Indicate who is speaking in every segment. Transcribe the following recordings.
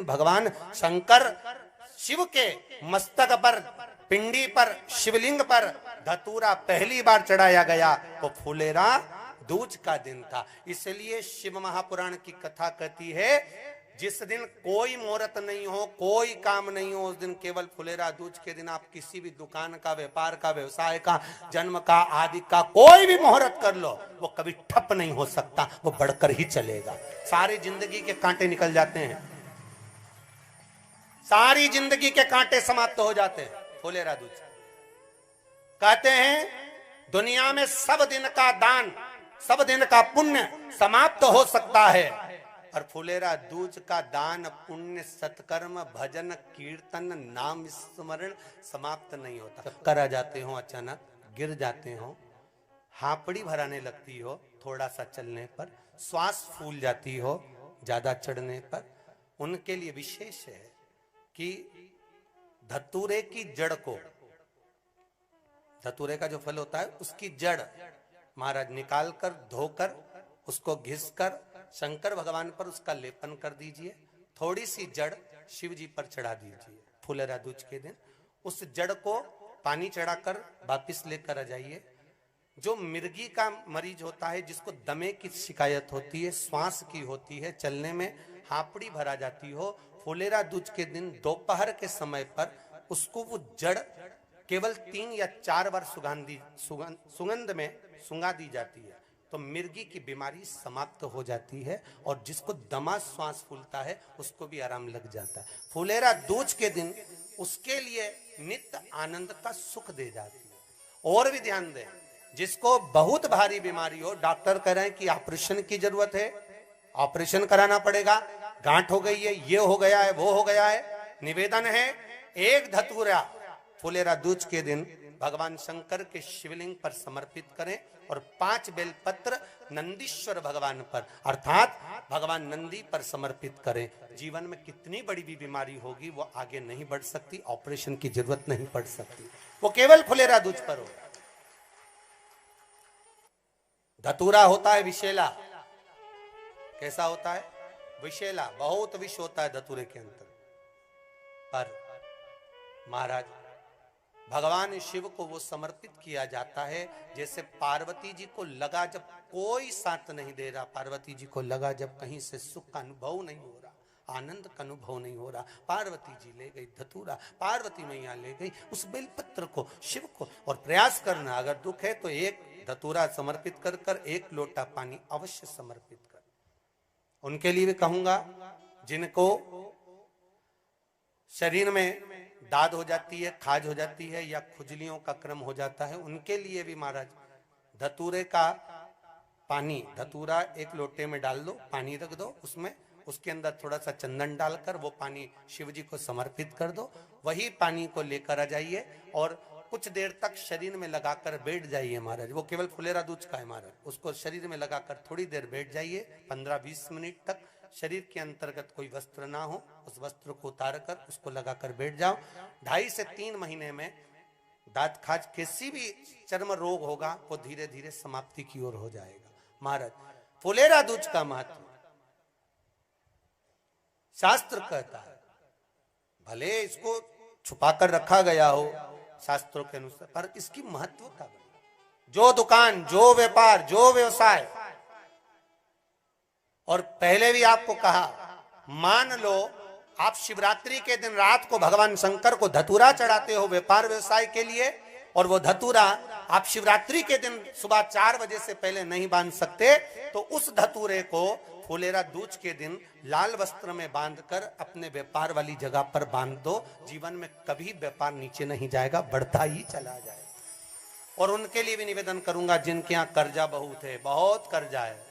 Speaker 1: भगवान शंकर शिव के मस्तक पर, पिंडी पर, शिवलिंग पर धतूरा पहली बार चढ़ाया गया तो फुलेरा दूज का दिन था। इसलिए शिव महापुराण की कथा कहती है जिस दिन कोई मुहूर्त नहीं हो, कोई काम नहीं हो, उस दिन केवल फुलेरा दूज के दिन आप किसी भी दुकान का, व्यापार का, व्यवसाय का, जन्म का, आदि का कोई भी मुहूर्त कर लो, वो कभी ठप नहीं हो सकता, वो बढ़कर ही चलेगा। सारी जिंदगी के कांटे निकल जाते हैं, सारी जिंदगी के कांटे समाप्त हो जाते हैं फुलेरा दूज। कहते हैं दुनिया में सब दिन का दान, सब दिन का पुण्य समाप्त हो सकता है, और फुलेरा दूज का दान, पुण्य, सत्कर्म, भजन, कीर्तन, नाम स्मरण समाप्त नहीं होता। चक्कर आ जाते हो, अचानक गिर जाते हो, हापड़ी भराने लगती हो थोड़ा सा चलने पर, श्वास फूल जाती हो ज्यादा चढ़ने पर, उनके लिए विशेष है कि धतूरे की जड़ को, धतूरे का जो फल होता है उसकी जड़ महाराज निकाल कर, धोकर, उसको घिसकर शंकर भगवान पर उसका लेपन कर दीजिए। थोड़ी सी जड़ शिव जी पर चढ़ा दीजिए फुलेरा दूज के दिन। उस जड़ को पानी चढ़ाकर वापिस लेकर आ जाइए। जो मिर्गी का मरीज होता है, जिसको दमे की शिकायत होती है, श्वास की होती है, चलने में हापड़ी भरा जाती हो, फुलेरा दूज के दिन दोपहर के समय पर उसको वो जड़ केवल 3 या 4 बार सुगंध में सुंगा दी जाती है तो मिर्गी की बीमारी समाप्त हो जाती है, और जिसको दमा श्वास फूलता है उसको भी आराम लग जाता है। फुलेरा दूज के दिन उसके लिए नित्य आनंद का सुख दे जाती है। और भी ध्यान दें, जिसको बहुत भारी बीमारी हो, डॉक्टर कह रहे हैं कि ऑपरेशन की जरूरत है, ऑपरेशन कराना पड़ेगा, गांठ हो गई है, ये हो गया है, वो हो गया है, निवेदन है एक धतूरा फुलेरा दूज के दिन भगवान शंकर के शिवलिंग पर समर्पित करें, और 5 बेलपत्र नंदीश्वर भगवान पर अर्थात भगवान नंदी पर समर्पित करें। जीवन में कितनी बड़ी भी बीमारी होगी वो आगे नहीं बढ़ सकती, ऑपरेशन की जरूरत नहीं पड़ सकती, वो केवल फुलेरा दूज पर हो। धतूरा होता है विषैला। कैसा होता है? विषैला, बहुत विष होता है धतूरे के अंदर। पर महाराज भगवान शिव को वो समर्पित किया जाता है जैसे पार्वती जी को लगा, जब कोई साथ नहीं दे रहा, पार्वती जी को लगा जब कहीं से सुख का अनुभव नहीं हो रहा, आनंद का अनुभव नहीं हो रहा, पार्वती जी ले गई धतूरा, पार्वती मैया ले गई उस बेलपत्र को शिव को। और प्रयास करना, अगर दुख है तो एक धतूरा समर्पित कर कर 1 लोटा पानी अवश्य समर्पित कर। उनके लिए भी कहूंगा जिनको शरीर में दाद हो जाती है, खाज हो जाती है, या खुजलियों का क्रम हो जाता है, उनके लिए भी महाराज धतूरे का पानी, धतूरा 1 लोटे में डाल दो, पानी रख दो उसमें, उसके अंदर थोड़ा सा चंदन डालकर वो पानी शिव जी को समर्पित कर दो। वही पानी को लेकर आ जाइए और कुछ देर तक शरीर में लगाकर बैठ जाइए महाराज। वो केवल फुलेरा दूज का है महाराज, उसको शरीर में लगाकर थोड़ी देर बैठ जाइए, 15-20 मिनट तक। शरीर के अंतर्गत कोई वस्त्र ना हो, उस वस्त्र को उतार कर उसको लगाकर बैठ जाओ। 2.5 से 3 महीने में दांत खाज, किसी भी चर्म रोग होगा वो धीरे धीरे समाप्ति की ओर हो जाएगा। महाराज फुलेरा दूज का महत्व शास्त्र कहता है, भले इसको छुपाकर रखा गया हो शास्त्रों के अनुसार, पर इसकी महत्वता, जो दुकान, जो व्यापार, जो व्यवसाय, और पहले भी आपको कहा, मान लो आप शिवरात्रि के दिन रात को भगवान शंकर को धतूरा चढ़ाते हो व्यापार व्यवसाय के लिए, और वो धतूरा आप शिवरात्रि के दिन सुबह 4 बजे से पहले नहीं बांध सकते, तो उस धतूरे को फुलेरा दूज के दिन लाल वस्त्र में बांधकर अपने व्यापार वाली जगह पर बांध दो। जीवन में कभी व्यापार नीचे नहीं जाएगा, बढ़ता ही चला जाएगा। और उनके लिए भी निवेदन करूंगा जिनके यहाँ कर्जा बहुत है, बहुत कर्जा है,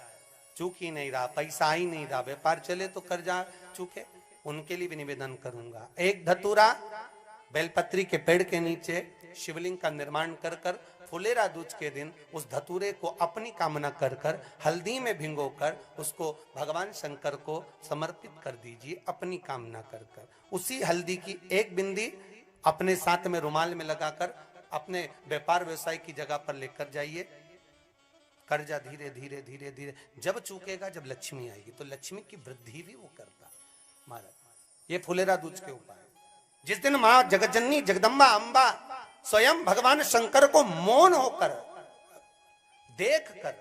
Speaker 1: चूक ही नहीं रहा, पैसा ही नहीं रहा, व्यापार चले तो कर्जा चूके, उनके लिए भी निवेदन करूंगा। एक धतूरा बेलपत्री के पेड़ के नीचे शिवलिंग का निर्माण कर कर फुलेरा दूज के दिन उस धतूरे को अपनी कामना कर कर हल्दी में भिंगोकर उसको भगवान शंकर को समर्पित कर दीजिए अपनी कामना कर कर। उसी हल्दी की 1 बिंदी अपने साथ में रुमाल में लगाकर अपने व्यापार व्यवसाय की जगह पर लेकर जाइए। कर्जा धीरे धीरे धीरे धीरे जब चूकेगा, जब लक्ष्मी आएगी तो लक्ष्मी की वृद्धि भी वो करता। महाराज ये फुलेरा दूज के उपाय। जिस दिन मां जगज्जननी जगदम्बा अंबा स्वयं भगवान शंकर को मौन होकर देख कर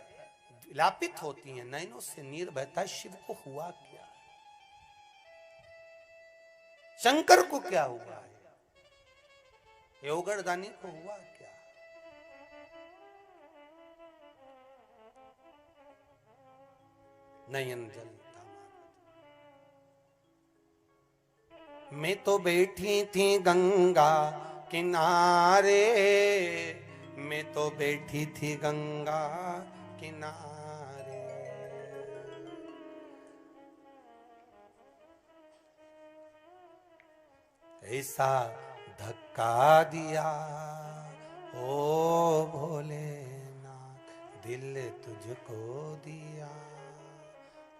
Speaker 1: विलापित होती हैं, नैनों से नीर बहता है, शिव को हुआ क्या, शंकर को क्या हुआ है, योगरदानी को हुआ क्या। नयन जलता मैं तो बैठी थी गंगा किनारे, मैं तो बैठी थी गंगा किनारे, ऐसा धक्का दिया ओ भोलेनाथ, दिल तुझको दिया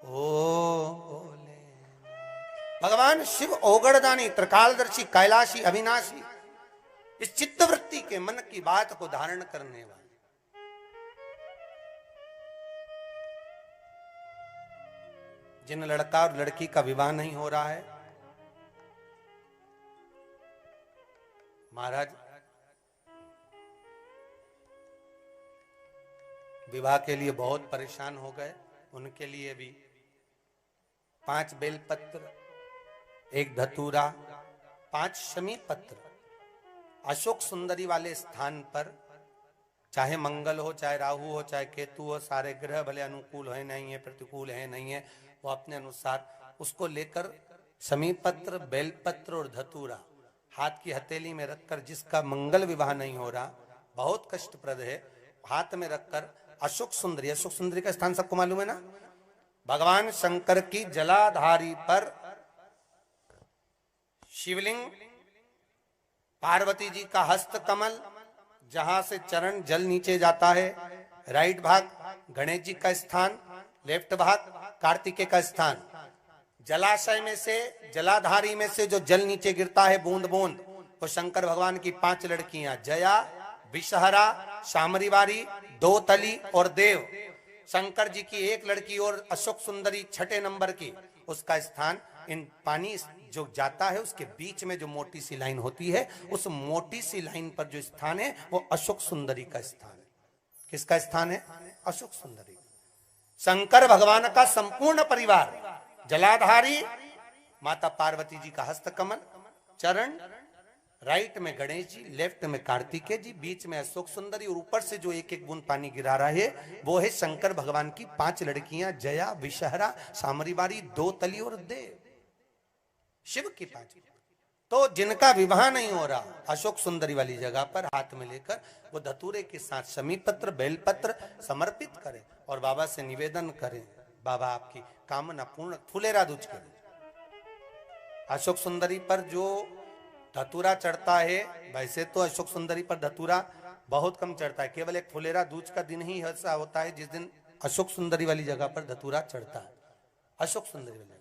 Speaker 1: ओ भोले। भगवान शिव ओगड़दानी, त्रिकालदर्शी, कैलाशी, अविनाशी, इस चित्तवृत्ति के मन की बात को धारण करने वाले, जिन लड़का और लड़की का विवाह नहीं हो रहा है, महाराज विवाह के लिए बहुत परेशान हो गए, उनके लिए भी 5 बेलपत्र, 1 धतूरा, 5 शमी पत्र अशोक सुंदरी वाले स्थान पर, चाहे मंगल हो, चाहे राहु हो, चाहे केतु हो, सारे ग्रह भले अनुकूल है नहीं है, प्रतिकूल है नहीं है, वो अपने अनुसार उसको लेकर शमी पत्र, बेलपत्र और धतूरा हाथ की हथेली में रखकर, जिसका मंगल विवाह नहीं हो रहा, बहुत कष्टप्रद है, हाथ में रखकर अशोक सुंदरी, अशोक सुंदरी का स्थान सबको मालूम है ना, भगवान शंकर की जलाधारी पर शिवलिंग, पार्वती जी का हस्त कमल, जहां से चरण जल नीचे जाता है, राइट भाग गणेश जी का स्थान, लेफ्ट भाग कार्तिकेय का स्थान, जलाशय में से, जलाधारी में से जो जल नीचे गिरता है बूंद बूंद, वो शंकर भगवान की 5 लड़कियां, जया, विषहरा, शामरीवारी, दो तली और देव, शंकर जी की 1 लड़की और अशोक सुंदरी 6ठे नंबर की, उसका स्थान, इन पानी जो जाता है उसके बीच में जो मोटी सी लाइन होती है, उस मोटी सी लाइन पर जो स्थान है वो अशोक सुंदरी का स्थान है। किसका स्थान है? अशोक सुंदरी। शंकर भगवान का संपूर्ण परिवार, जलाधारी माता पार्वती जी का हस्तकमल, चरण, राइट में गणेश जी, लेफ्ट में कार्तिकेय जी, बीच में अशोक सुंदरी, और ऊपर से जो 1-1 बूंद पानी गिरा रहा है वो है शंकर भगवान की 5 लड़कियां, जया, विषहरा, सामरीवारी, दो तली और देव, शिव की 5। तो जिनका विवाह नहीं हो रहा, अशोक सुंदरी वाली जगह पर हाथ में लेकर वो धतूरे के साथ शमी पत्र, बेलपत्र समर्पित करें और बाबा से निवेदन करें, बाबा आपकी कामना पूर्ण, फुलेरा दूज करें। अशोक सुंदरी पर जो धतूरा चढ़ता है, वैसे तो अशोक सुंदरी पर धतूरा बहुत कम चढ़ता है, केवल एक फुलेरा दूज का दिन ही ऐसा होता है जिस दिन अशोक सुंदरी वाली जगह पर धतूरा चढ़ता है, अशोक सुंदरी वाली।